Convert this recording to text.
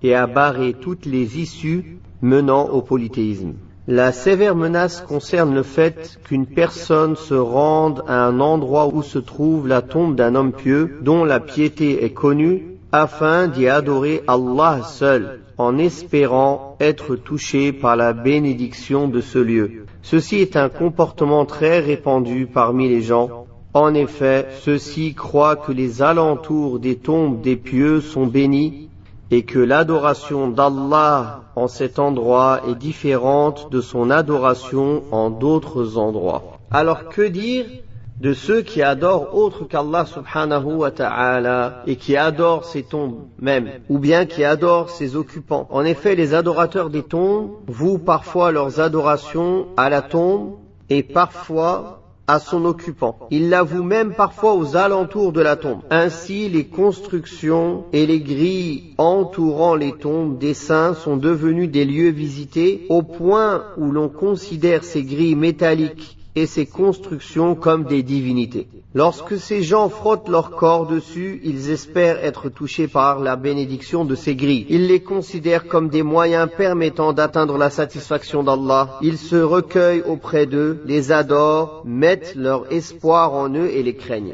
et à barrer toutes les issues menant au polythéisme. La sévère menace concerne le fait qu'une personne se rende à un endroit où se trouve la tombe d'un homme pieux dont la piété est connue, afin d'y adorer Allah seul, en espérant être touché par la bénédiction de ce lieu. Ceci est un comportement très répandu parmi les gens. En effet, ceux-ci croient que les alentours des tombes des pieux sont bénis et que l'adoration d'Allah en cet endroit est différente de son adoration en d'autres endroits. Alors que dire de ceux qui adorent autre qu'Allah subhanahu wa ta'ala et qui adorent ces tombes même, ou bien qui adorent ses occupants? En effet, les adorateurs des tombes vouent parfois leurs adorations à la tombe et parfois à son occupant. Ils l'avouent même parfois aux alentours de la tombe. Ainsi, les constructions et les grilles entourant les tombes des saints sont devenues des lieux visités au point où l'on considère ces grilles métalliques et ces constructions comme des divinités. Lorsque ces gens frottent leur corps dessus, ils espèrent être touchés par la bénédiction de ces grilles. Ils les considèrent comme des moyens permettant d'atteindre la satisfaction d'Allah. Ils se recueillent auprès d'eux, les adorent, mettent leur espoir en eux et les craignent.